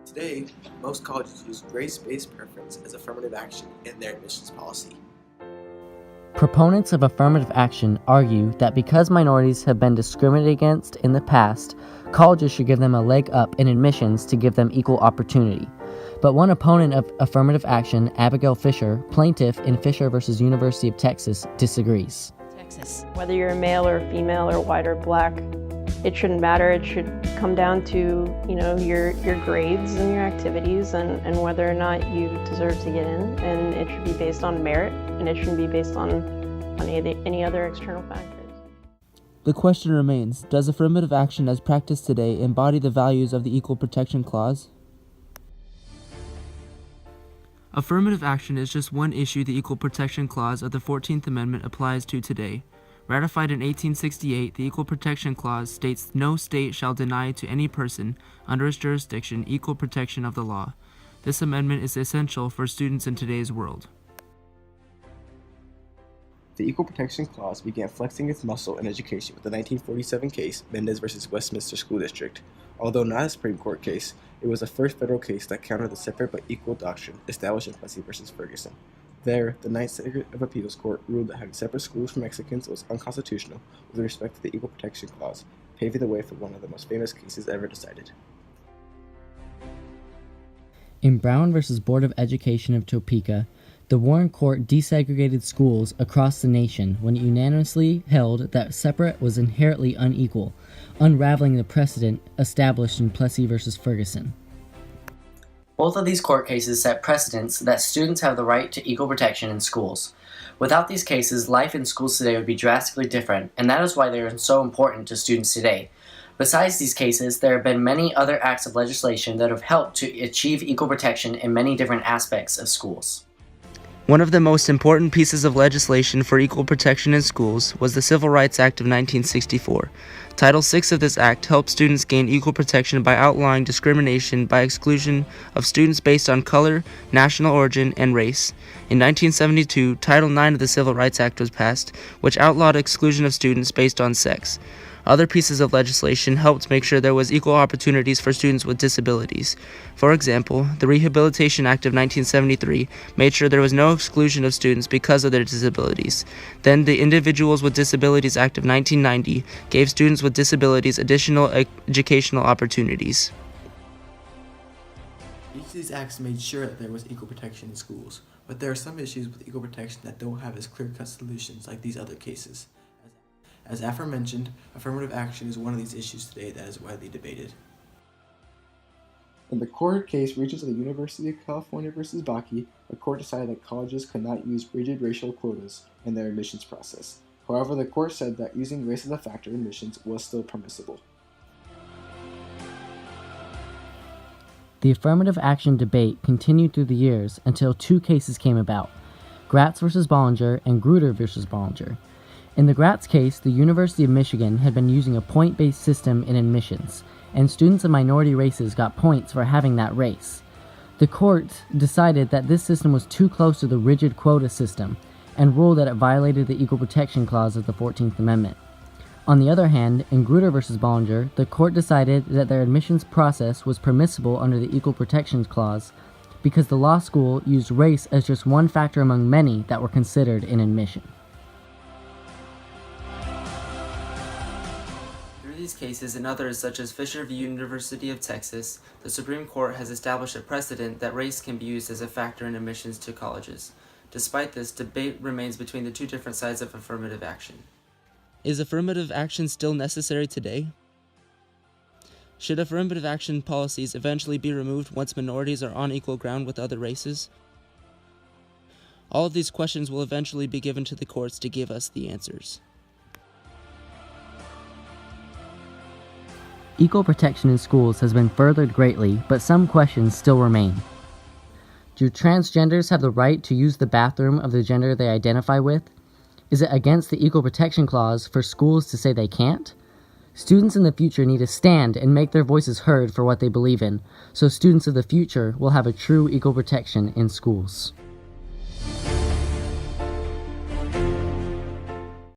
Today, most colleges use race-based preference as affirmative action in their admissions policy. Proponents of affirmative action argue that because minorities have been discriminated against in the past, colleges should give them a leg up in admissions to give them equal opportunity. But one opponent of affirmative action, Abigail Fisher, plaintiff in Fisher v. University of Texas, disagrees. Whether you're a male or female or white or black, it shouldn't matter. It should come down to, your grades and your activities and whether or not you deserve to get in. And it should be based on merit, and it shouldn't be based on any other external factors. The question remains, does affirmative action as practiced today embody the values of the Equal Protection Clause? Affirmative action is just one issue the Equal Protection Clause of the 14th Amendment applies to today. Ratified in 1868, the Equal Protection Clause states no state shall deny to any person under its jurisdiction equal protection of the law. This amendment is essential for students in today's world. The Equal Protection Clause began flexing its muscle in education with the 1947 case, Mendez v. Westminster School District. Although not a Supreme Court case, it was the first federal case that countered the separate but equal doctrine established in Plessy v. Ferguson. There, the Ninth Circuit of Appeals Court ruled that having separate schools for Mexicans was unconstitutional with respect to the Equal Protection Clause, paving the way for one of the most famous cases ever decided. In Brown v. Board of Education of Topeka, the Warren Court desegregated schools across the nation when it unanimously held that separate was inherently unequal, unraveling the precedent established in Plessy v. Ferguson. Both of these court cases set precedents that students have the right to equal protection in schools. Without these cases, life in schools today would be drastically different, and that is why they are so important to students today. Besides these cases, there have been many other acts of legislation that have helped to achieve equal protection in many different aspects of schools. One of the most important pieces of legislation for equal protection in schools was the Civil Rights Act of 1964. Title VI of this act helped students gain equal protection by outlawing discrimination by exclusion of students based on color, national origin, and race. In 1972, Title IX of the Civil Rights Act was passed, which outlawed exclusion of students based on sex. Other pieces of legislation helped make sure there was equal opportunities for students with disabilities. For example, the Rehabilitation Act of 1973 made sure there was no exclusion of students because of their disabilities. Then the Individuals with Disabilities Act of 1990 gave students with disabilities additional educational opportunities. Each of these acts made sure that there was equal protection in schools, but there are some issues with equal protection that don't have as clear-cut solutions like these other cases. As aforementioned, affirmative action is one of these issues today that is widely debated. In the court case Regents of the University of California v. Bakke, the court decided that colleges could not use rigid racial quotas in their admissions process. However, the court said that using race as a factor in admissions was still permissible. The affirmative action debate continued through the years until two cases came about, Gratz v. Bollinger and Grutter v. Bollinger. In the Gratz case, the University of Michigan had been using a point-based system in admissions, and students of minority races got points for having that race. The court decided that this system was too close to the rigid quota system, and ruled that it violated the Equal Protection Clause of the 14th Amendment. On the other hand, in Grutter v. Bollinger, the court decided that their admissions process was permissible under the Equal Protection Clause because the law school used race as just one factor among many that were considered in admission. These cases and others such as Fisher v. University of Texas, the Supreme Court has established a precedent that race can be used as a factor in admissions to colleges. Despite this, debate remains between the two different sides of affirmative action. Is affirmative action still necessary today? Should affirmative action policies eventually be removed once minorities are on equal ground with other races? All of these questions will eventually be given to the courts to give us the answers. Equal protection in schools has been furthered greatly, but some questions still remain. Do transgenders have the right to use the bathroom of the gender they identify with? Is it against the Equal Protection Clause for schools to say they can't? Students in the future need to stand and make their voices heard for what they believe in, so students of the future will have a true equal protection in schools.